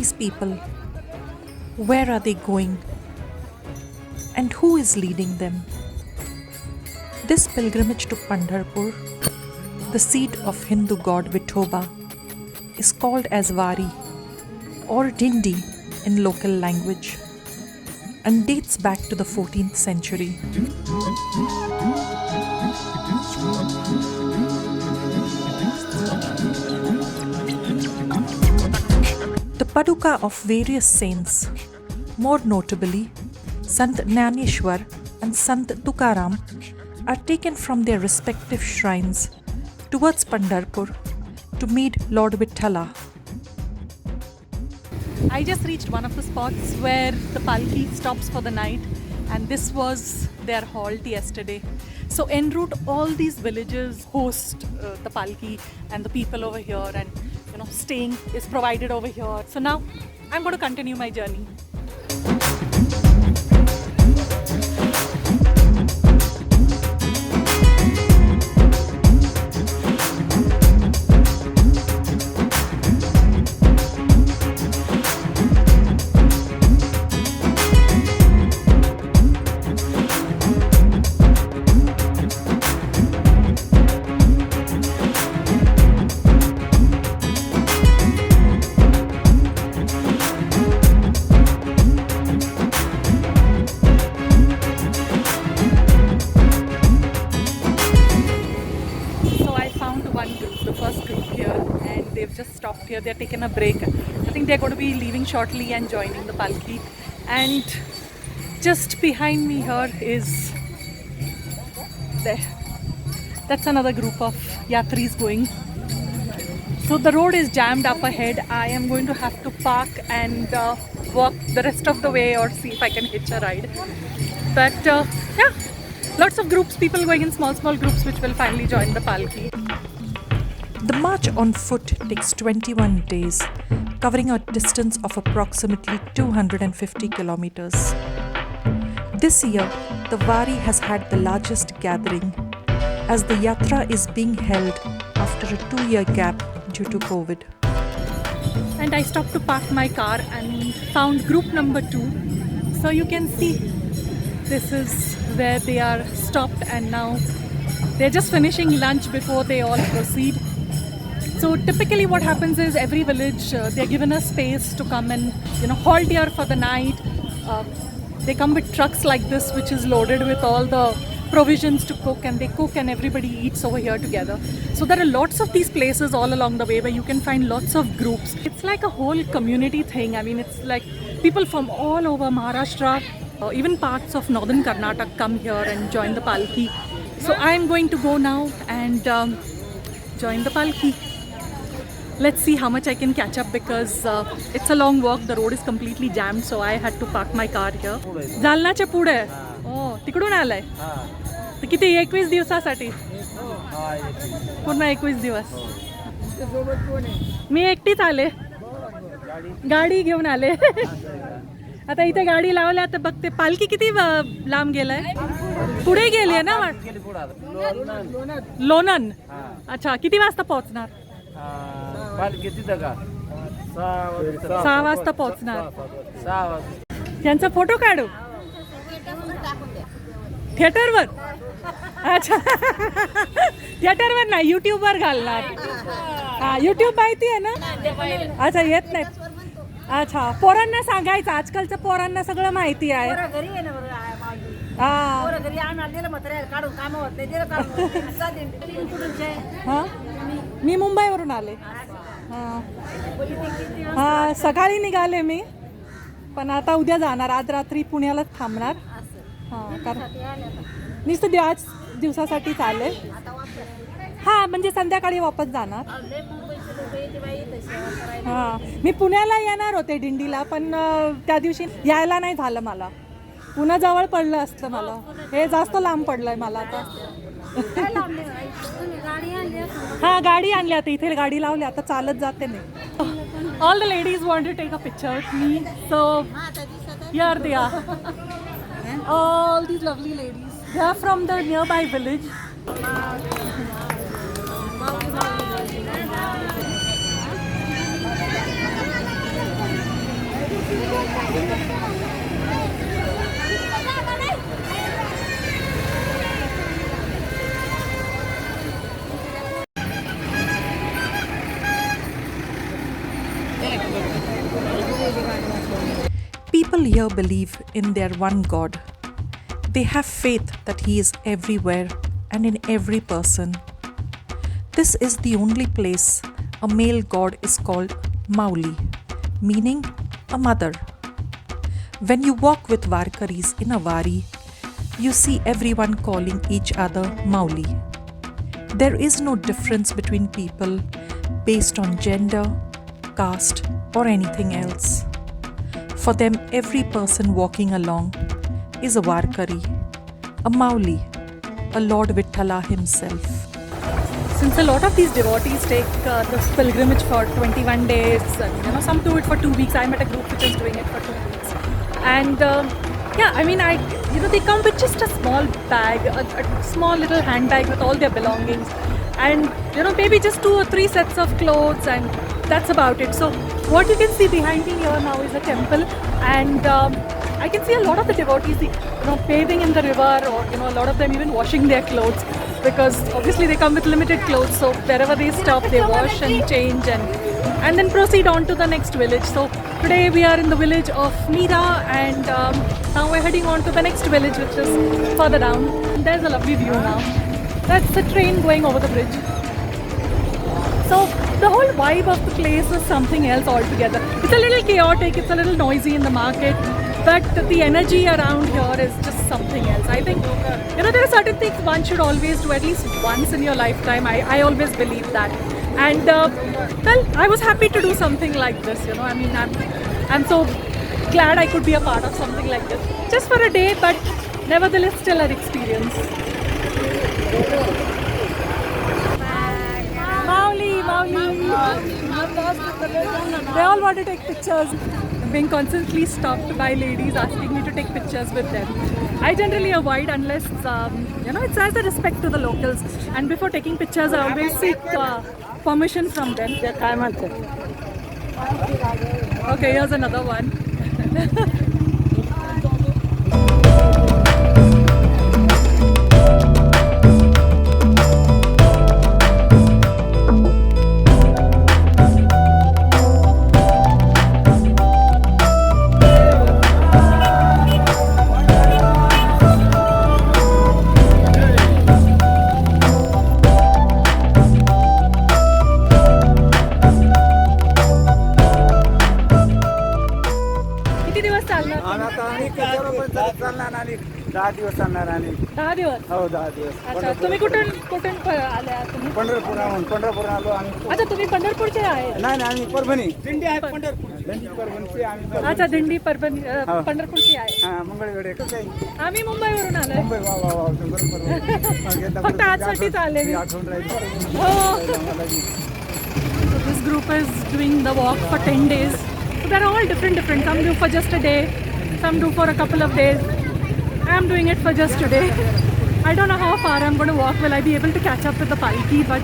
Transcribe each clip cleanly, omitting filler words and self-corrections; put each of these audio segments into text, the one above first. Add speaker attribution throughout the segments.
Speaker 1: these people? Where are they going? And who is leading them? This pilgrimage to Pandharpur, the seat of Hindu god Vithoba, is called as Vari or Dindi in local language and dates back to the 14th century. The paduka of various saints, more notably Sant Dnyaneshwar and Sant Tukaram, are taken from their respective shrines towards Pandharpur to meet Lord Vitthal. I just reached one of the spots where the Palki stops for the night, and this was their halt yesterday. So en route, all these villages host the Palki and the people over here, and staying is provided over here. So now I'm going to continue my journey. Just stopped here. They're taking a break. I think they're going to be leaving shortly and joining the Palki. And just behind me here is there. That's another group of yatris going. So the road is jammed up ahead. I am going to have to park and walk the rest of the way or see if I can hitch a ride. But yeah, lots of groups, people going in small groups which will finally join the Palki. The march on foot takes 21 days, covering a distance of approximately 250 kilometers. This year, the Vari has had the largest gathering, as the yatra is being held after a 2-year gap due to COVID. And I stopped to park my car and found group number 2. So you can see this is where they are stopped, and now they're just finishing lunch before they all proceed. So typically what happens is every village, they're given a space to come and halt here for the night. They come with trucks like this which is loaded with all the provisions to cook, and they cook and everybody eats over here together. So there are lots of these places all along the way where you can find lots of groups. It's like a whole community thing. I mean, it's like people from all over Maharashtra, even parts of northern Karnataka come here and join the Palki. So I'm going to go now and join the Palki. Let's see how much I can catch up, because it's a long walk. The road is completely jammed, so I had to park my car here. जालनाच्या पुढे. Oh, तिकडून आलाय. तर किती 21 दिवसासाठी? पूर्ण 21 दिवस. मी एकटीच आले. गाडी घेऊन आले. आता इथे गाडी लावल्या तर बघते पालखी किती लांब गेलाय. पुढे गेली आहे ना? लोणन. अच्छा, किती वाजता पोहोचणार? 6 वाजता पोहोचणार. त्यांचा फोटो काढू थिएटरवर. अच्छा, थिएटरवर नाही, युट्यूबवर घालणार. हा, युट्यूब माहिती आहे ना? अच्छा, येत नाही. अच्छा, पोरांना सांगायचं, आजकालच्या पोरांना सगळं माहिती आहे. हा, मी मुंबईवरून आले. हा, सकाळी निघाले मी, पण आता उद्या जाणार. आज रात्री पुण्यालाच थांबणार. हां, कारण नुसतं आज दिवसासाठीच आले. हां, म्हणजे संध्याकाळी वापस जाणार. हां, मी पुण्याला येणार होते दिंडीला, पण त्या दिवशी यायला नाही झालं मला. पुन्हा जवळ पडलं असतं मला. हे जास्त लांब पडलंय मला आता. हां, गाडी आणली आता. इथे गाडी लावली, आता चालत जाते मी. All the ladies want to take a picture me, so here they are. All these lovely ladies, they are from the nearby village. People here believe in their one God. They have faith that He is everywhere and in every person. This is the only place a male god is called Mauli, meaning a mother. When you walk with Warkaris in a Vari, you see everyone calling each other Mauli. There is no difference between people based on gender, caste, or anything else. For them, every person walking along is a Warkari, a Mauli, a Lord Vithala himself. Since a lot of these devotees take this pilgrimage for 21 days, and some do it for 2 weeks. I met a group which is doing it for 2 weeks, and they come with just a small bag, a small little handbag with all their belongings, and maybe just 2 or 3 sets of clothes, and that's about it. So what you can see behind me here now is a temple, and I can see a lot of the devotees, bathing in the river, or a lot of them even washing their clothes, because obviously they come with limited clothes. So wherever they stop, they wash and change, and then proceed on to the next village. So today we are in the village of Meera, and now we're heading on to the next village, which is further down. And there's a lovely view now. That's the train going over the bridge. So the whole vibe of the place is something else altogether. It's a little chaotic, it's a little noisy in the market, but the energy around here is just something else. I think, there are certain things one should always do at least once in your lifetime. I always believe that. And I was happy to do something like this, I'm so glad I could be a part of something like this. Just for a day, but nevertheless still an experience. They all want to take pictures. I'm being constantly stopped by ladies asking me to take pictures with them. I generally avoid unless, it's as a respect to the locals. And before taking pictures, I always seek permission from them. Okay, here's another one. अच्छा, तुम्ही कुठून आले आहात? तुम्ही
Speaker 2: पंढरपूर आलो आम्ही.
Speaker 1: अच्छा, तुम्ही पंढरपूरचे आहे?
Speaker 2: नाही आम्ही परभणी. दिंडी आहे पंढरपूर. दिंडी परभणीची आम्ही.
Speaker 1: अच्छा, दिंडी परभणी पंढरपूरची आहे.
Speaker 2: हां, मंगळवेढे.
Speaker 1: आम्ही मुंबईवरून आलोय.
Speaker 2: मुंबई.
Speaker 1: फक्त आजसाठीच आले मी. This group is doing the walk for 10 days. So they're all different. Some do for just a day, some do for a couple of days. I'm doing it for just today. I don't know how far I'm going to walk. Will I be able to catch up with the Palki? But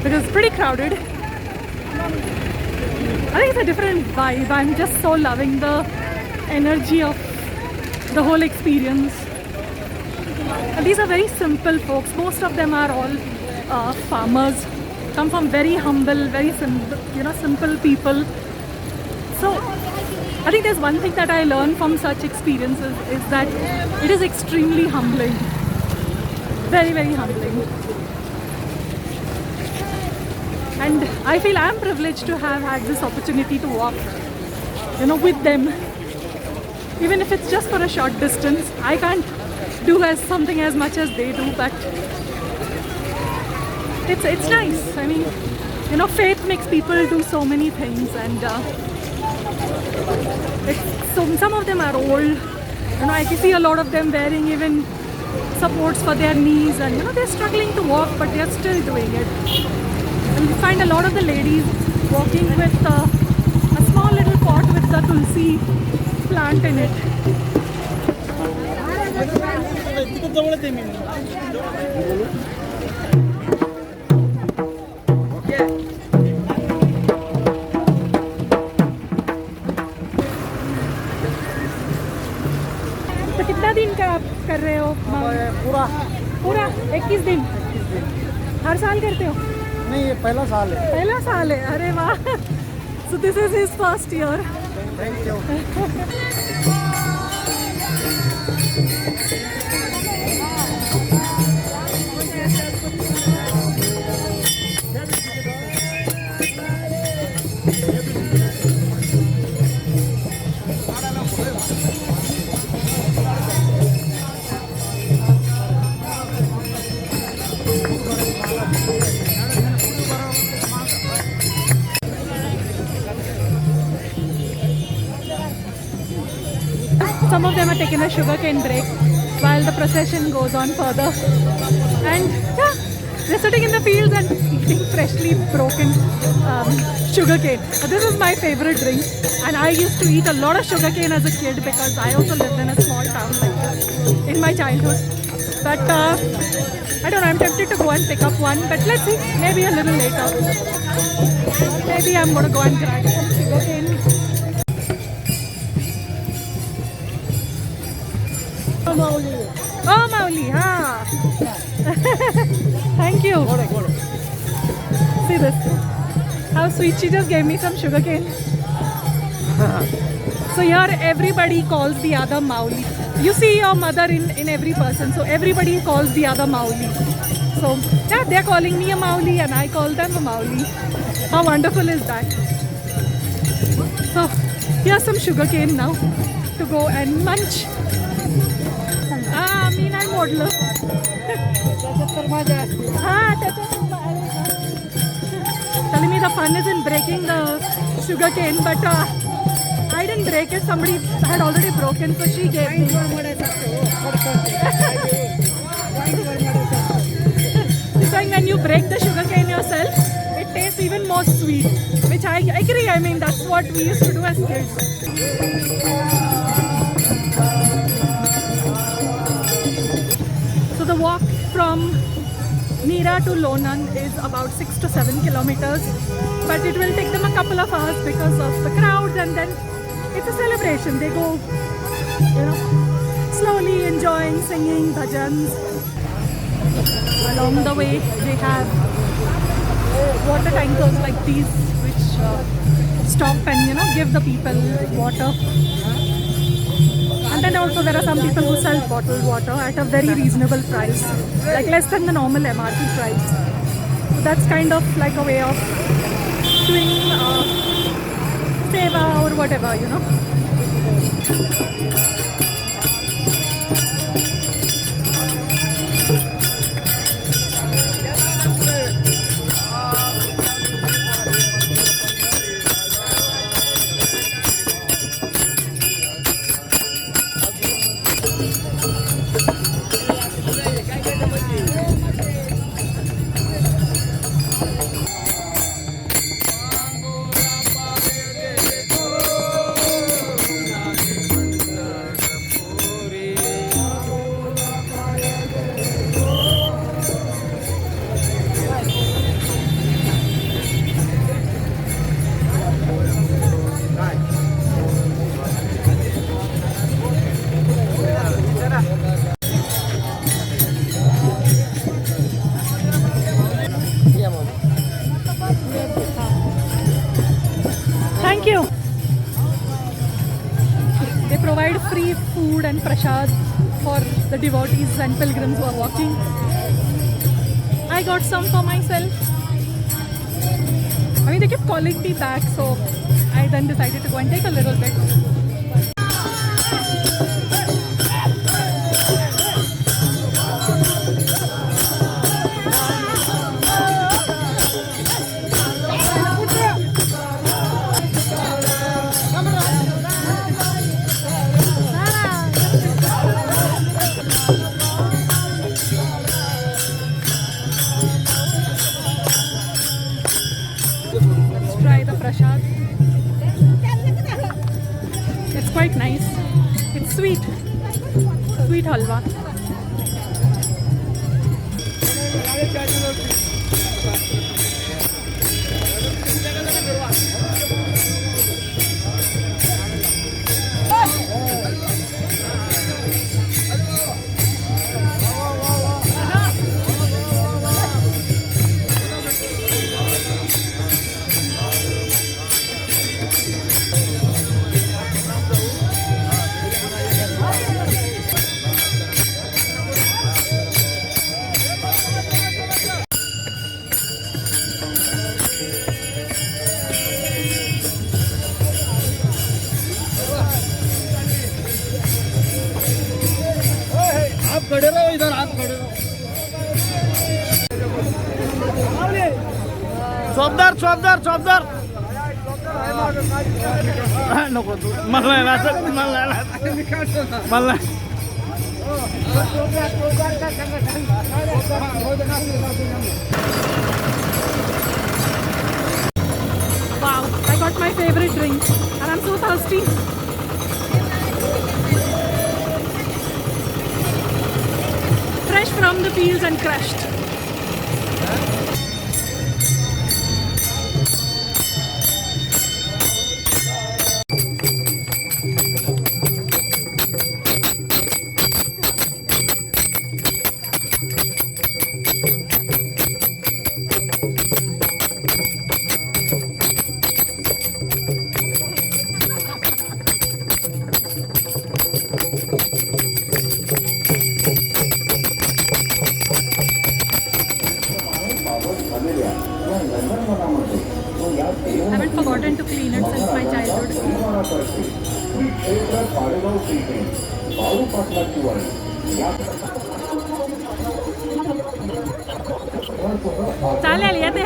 Speaker 1: because it's pretty crowded. I think it's a different vibe. I'm just so loving the energy of the whole experience. And these are very simple folks. Most of them are all farmers. Come from very humble, very simple people. So I think there's one thing that I learned from such experiences is that it is extremely humbling. Very, very humbling. And I feel I'm privileged to have had this opportunity to walk, with them. Even if it's just for a short distance. I can't do something as much as they do, but it's nice. I mean, faith makes people do so many things, and some of them are old. I can see a lot of them wearing even supports for their knees, and they're struggling to walk, but they're still doing it. And you find a lot of the ladies walking with a small little pot with the tulsi plant in it. तो कितना दिन का आप कर रहे हो?
Speaker 2: पूरा
Speaker 1: पूरा 21 दिन हर साल करते हो?
Speaker 2: नहीं, ये पहला साल है।
Speaker 1: पहला साल है, अरे वाह। So this is his first year.
Speaker 2: Thank you.
Speaker 1: Some of them are taking a sugarcane break while the procession goes on further. And yeah, they're sitting in the fields and eating freshly broken sugarcane. This is my favorite drink, and I used to eat a lot of sugarcane as a kid because I also lived in a small town like this in my childhood. But I don't know, I'm tempted to go and pick up one, but let's see, maybe a little later. Maybe I'm going to go and grab some sugarcane. Oh, Mauli, ha. Thank you. See this. How sweet. She just gave me some sugarcane. So here everybody calls the other Mauli. You see your mother in every person. So everybody calls the other Mauli. So yeah, they're calling me a Mauli and I call them a Mauli. How wonderful is that? So here's some sugarcane now to go and munch. मी नाही मोडलं. Telling me the fun is in breaking the sugar cane, but I didn't break it. Somebody had already broken, so she gave me. She's saying when you break the sugar cane yourself, it tastes even more sweet, which I agree. I mean, that's what we used to do as kids. The walk from Mira to Lonan is about 6 to 7 kilometers, but it will take them a couple of hours because of the crowds, and then it's a celebration. They go, slowly enjoying, singing bhajans. Along the way, they have water tankers like these, which stop and give the people water. And then also there are some people who sell bottled water at a very reasonable price, like less than the normal MRP price. So that's kind of like a way of doing seva or whatever, Thank you. They provide free food and prasad for the devotees and pilgrims who are walking. I got some for myself. I mean, they kept calling me back, so I then decided to go and take a little bit. Try the prasad. It's quite nice. It's sweet. Sweet halwa.
Speaker 2: खड़े रहो इधर, हाथ खड़े रहो. चौबदार चौबदार चौबदार नको तू मला मला
Speaker 1: Wow, I got my favorite drink and I'm so thirsty. Fresh from the fields and crushed. I haven't forgotten to clean it since my childhood. चालेल येते.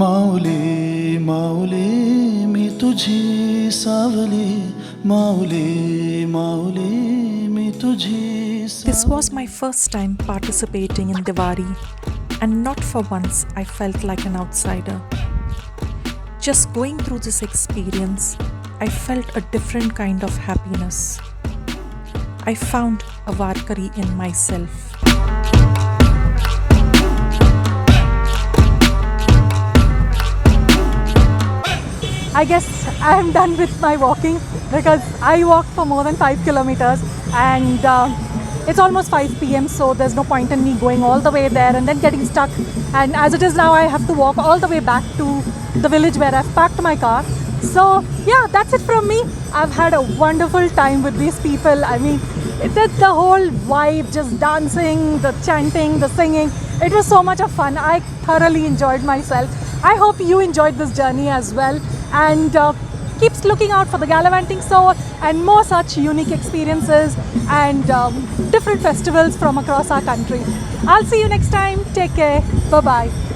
Speaker 3: माऊली माऊली मी तुझी सावली माऊली माऊली मी तुझी
Speaker 4: This was my first time participating in the Vari, and not for once I felt like an outsider. Just going through this experience, I felt a different kind of happiness. I found a Warkari in myself.
Speaker 1: I guess I am done with my walking because I walked for more than 5 kilometers and it's almost 5 p.m. so there's no point in me going all the way there and then getting stuck, and as it is now I have to walk all the way back to the village where I've parked my car. So yeah, that's it from me. I've had a wonderful time with these people. I mean, it's the whole vibe, just dancing, the chanting, the singing. It was so much of fun. I thoroughly enjoyed myself. I hope you enjoyed this journey as well, and keeps looking out for the gallivanting soul and more such unique experiences and different festivals from across our country. I'll see you next time. Take care. Bye-bye.